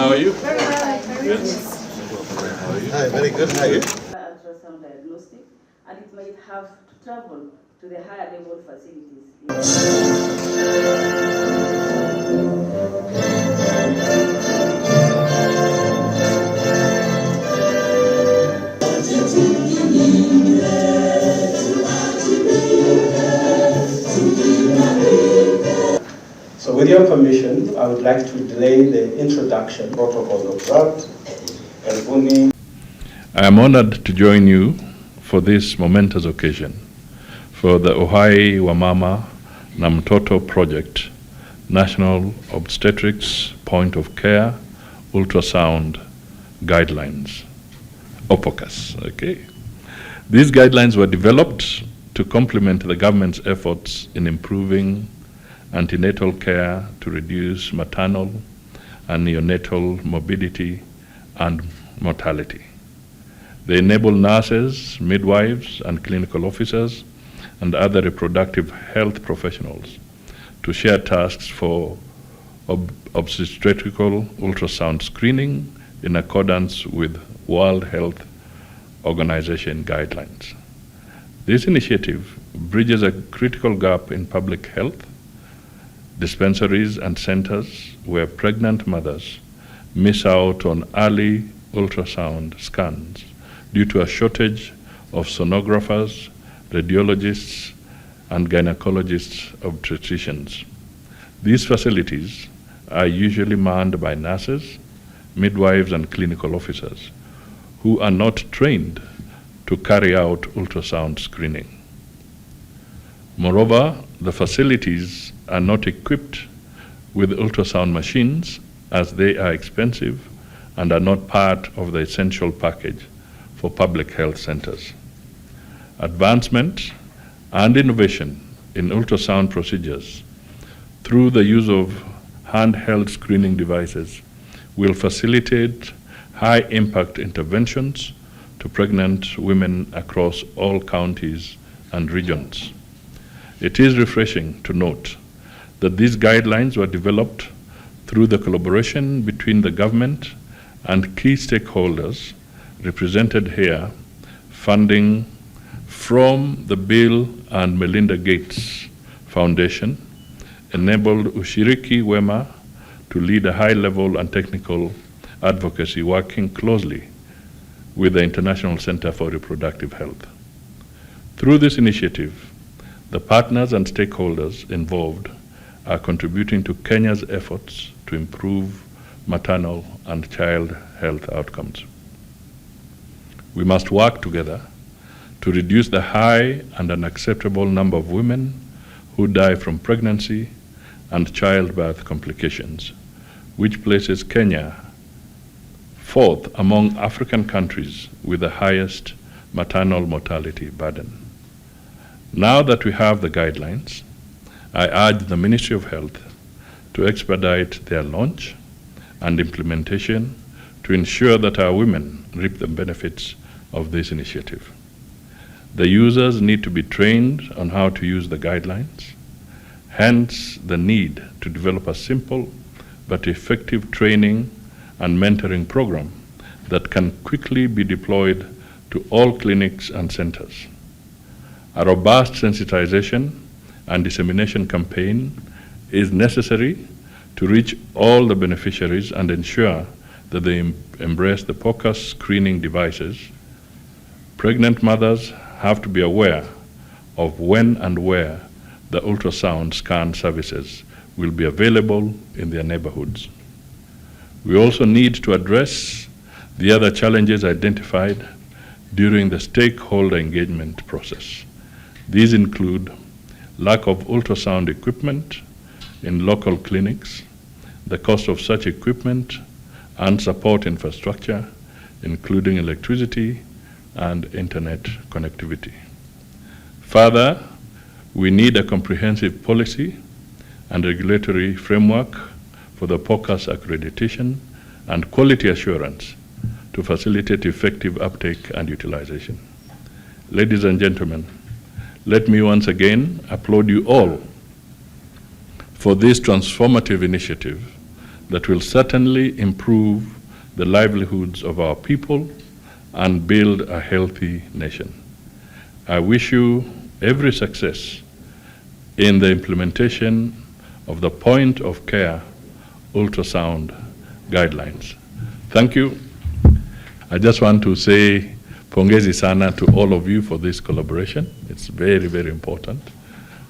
How are you? Very well. Good. How are you? Hi, very good. How are you? Ultrasound diagnostic, and it might have to travel to the higher level facilities. So with your permission, I would like to delay the introduction. Protocols observed. I am honored to join you for this momentous occasion for the Uhai Wamama na Mtoto Project, National Obstetrics Point of Care Ultrasound Guidelines, O-POCUS. Okay. These guidelines were developed to complement the government's efforts in improving antenatal care to reduce maternal and neonatal morbidity and mortality. They enable nurses, midwives, and clinical officers and other reproductive health professionals to share tasks for obstetrical ultrasound screening in accordance with World Health Organization guidelines. This initiative bridges a critical gap in public health dispensaries and centers where pregnant mothers miss out on early ultrasound scans due to a shortage of sonographers, radiologists, and gynecologists obstetricians. These facilities are usually manned by nurses, midwives, and clinical officers who are not trained to carry out ultrasound screening. Moreover, the facilities are not equipped with ultrasound machines as they are expensive and are not part of the essential package for public health centers. Advancement and innovation in ultrasound procedures through the use of handheld screening devices will facilitate high-impact interventions to pregnant women across all counties and regions. It is refreshing to note that these guidelines were developed through the collaboration between the government and key stakeholders represented here, funding from the Bill and Melinda Gates Foundation enabled Ushiriki Wema to lead a high-level and technical advocacy working closely with the International Center for Reproductive Health. Through this initiative, the partners and stakeholders involved are contributing to Kenya's efforts to improve maternal and child health outcomes. We must work together to reduce the high and unacceptable number of women who die from pregnancy and childbirth complications, which places Kenya fourth among African countries with the highest maternal mortality burden. Now that we have the guidelines, I urge the Ministry of Health to expedite their launch and implementation to ensure that our women reap the benefits of this initiative. The users need to be trained on how to use the guidelines, hence the need to develop a simple but effective training and mentoring program that can quickly be deployed to all clinics and centers. A robust sensitization and dissemination campaign is necessary to reach all the beneficiaries and ensure that they embrace the POCUS screening devices. Pregnant mothers have to be aware of when and where the ultrasound scan services will be available in their neighborhoods. We also need to address the other challenges identified during the stakeholder engagement process. These include lack of ultrasound equipment in local clinics, the cost of such equipment, and support infrastructure, including electricity and internet connectivity. Further, we need a comprehensive policy and regulatory framework for the POCUS accreditation and quality assurance to facilitate effective uptake and utilization. Ladies and gentlemen, let me once again applaud you all for this transformative initiative that will certainly improve the livelihoods of our people and build a healthy nation. I wish you every success in the implementation of the point of care ultrasound guidelines. Thank you. I just want to say pongezi sana to all of you for this collaboration. It's very, very important.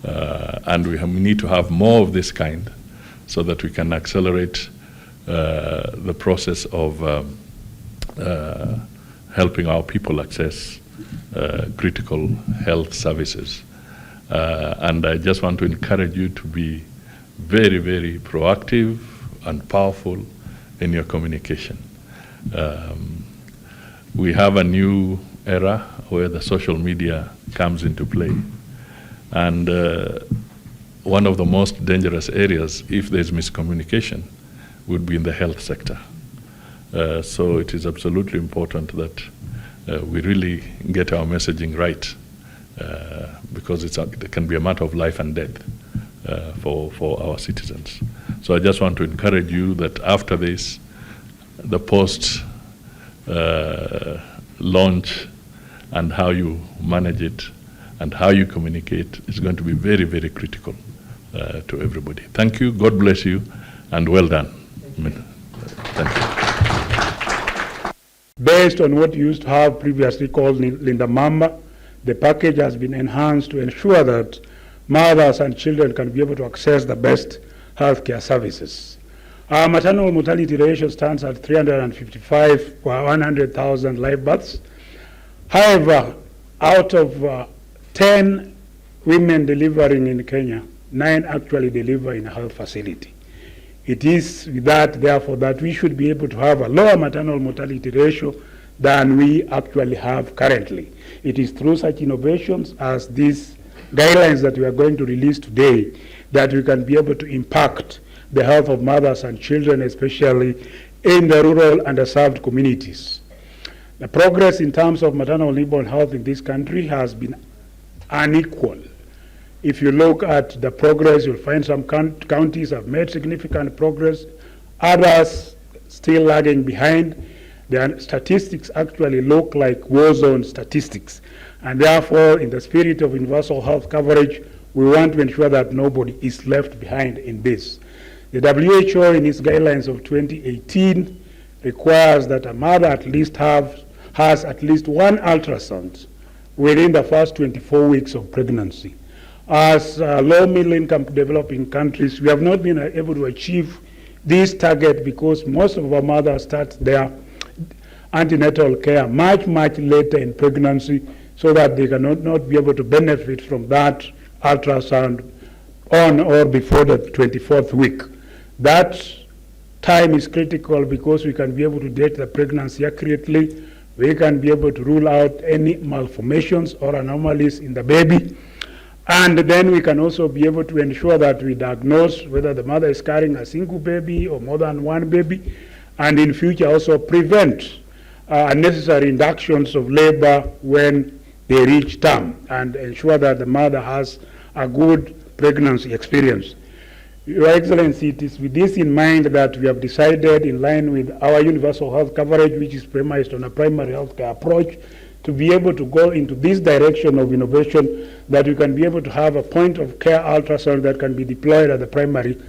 And we need to have more of this kind so that we can accelerate the process of helping our people access critical health services. And I just want to encourage you to be very, very proactive and powerful in your communication. We have a new era where the social media comes into play. And one of the most dangerous areas, if there's miscommunication, would be in the health sector. So it is absolutely important that we really get our messaging right, because it can be a matter of life and death for our citizens. So I just want to encourage you that after this, the post launch and how you manage it and how you communicate is going to be very, very critical to everybody. Thank you, God bless you, and well done. Thank you. Based on what you used to have previously called Linda Mama, the package has been enhanced to ensure that mothers and children can be able to access the best healthcare services. Our maternal mortality ratio stands at 355 per 100,000 live births. However, out of 10 women delivering in Kenya, 9 actually deliver in a health facility. It is with that, therefore, that we should be able to have a lower maternal mortality ratio than we actually have currently. It is through such innovations as these guidelines that we are going to release today that we can be able to impact the health of mothers and children, especially in the rural underserved communities. The progress in terms of maternal newborn health in this country has been unequal. If you look at the progress, you'll find some counties have made significant progress, others still lagging behind. Their statistics actually look like war zone statistics. And therefore, in the spirit of universal health coverage, we want to ensure that nobody is left behind in this. The WHO in its guidelines of 2018 requires that a mother at least has at least one ultrasound within the first 24 weeks of pregnancy. As low middle income developing countries, we have not been able to achieve this target because most of our mothers start their antenatal care much later in pregnancy, so that they cannot not be able to benefit from that ultrasound on or before the 24th week. That time is critical because we can be able to date the pregnancy accurately. We can be able to rule out any malformations or anomalies in the baby. And then we can also be able to ensure that we diagnose whether the mother is carrying a single baby or more than one baby, and in future also prevent unnecessary inductions of labor when they reach term, and ensure that the mother has a good pregnancy experience. Your Excellency, it is with this in mind that we have decided, in line with our universal health coverage, which is premised on a primary health care approach, to be able to go into this direction of innovation, that we can be able to have a point of care ultrasound that can be deployed at the primary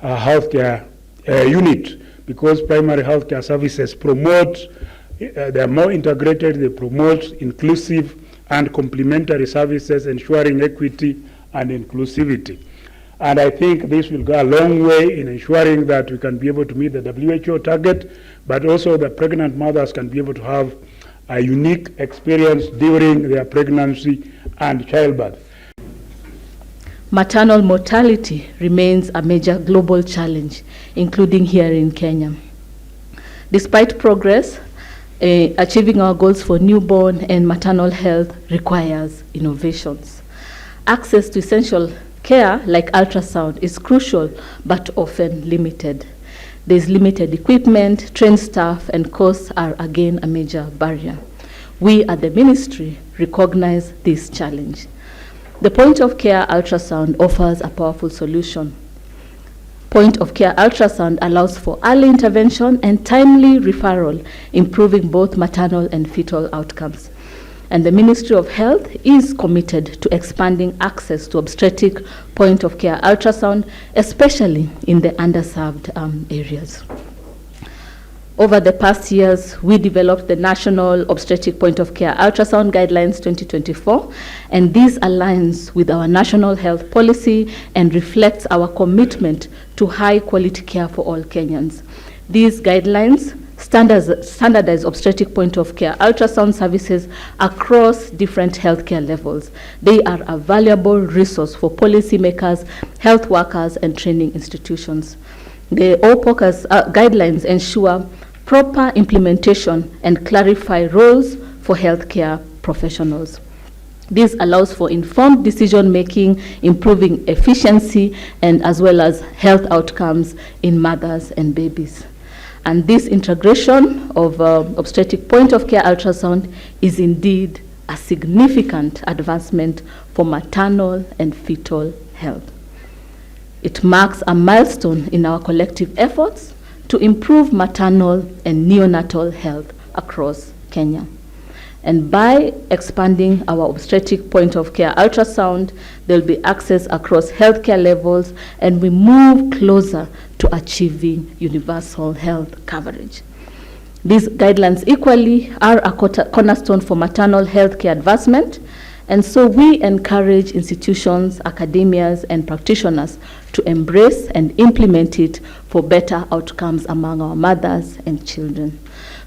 health care unit, because primary health care services promote, they are more integrated, they promote inclusive and complementary services, ensuring equity and inclusivity. And I think this will go a long way in ensuring that we can be able to meet the WHO target, but also the pregnant mothers can be able to have a unique experience during their pregnancy and childbirth. Maternal mortality remains a major global challenge, including here in Kenya. Despite progress, achieving our goals for newborn and maternal health requires innovations. Access to essential care like ultrasound is crucial but often limited. There's limited equipment, trained staff, and costs are again a major barrier. We at the ministry recognize this challenge. The point of care ultrasound offers a powerful solution. point-of-care ultrasound allows for early intervention and timely referral, improving both maternal and fetal outcomes. And the Ministry of Health is committed to expanding access to obstetric point-of-care ultrasound, especially in the underserved areas. Over the past years, we developed the National Obstetric Point-of-Care Ultrasound Guidelines 2024, and this aligns with our national health policy and reflects our commitment to high-quality care for all Kenyans. These guidelines standardize obstetric point-of-care ultrasound services across different healthcare levels. They are a valuable resource for policymakers, health workers, and training institutions. The O-POCUS guidelines ensure proper implementation and clarify roles for healthcare professionals. This allows for informed decision-making, improving efficiency, and as well as health outcomes in mothers and babies. And this integration of obstetric point-of-care ultrasound is indeed a significant advancement for maternal and fetal health. It marks a milestone in our collective efforts to improve maternal and neonatal health across Kenya. And by expanding our obstetric point-of-care ultrasound, there will be access across healthcare levels, and we move closer to achieving universal health coverage. These guidelines equally are a cornerstone for maternal healthcare advancement, and so we encourage institutions, academias, and practitioners to embrace and implement it for better outcomes among our mothers and children.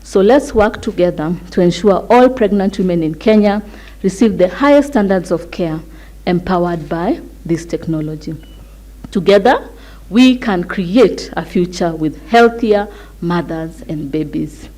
So let's work together to ensure all pregnant women in Kenya receive the highest standards of care empowered by this technology. Together, we can create a future with healthier mothers and babies.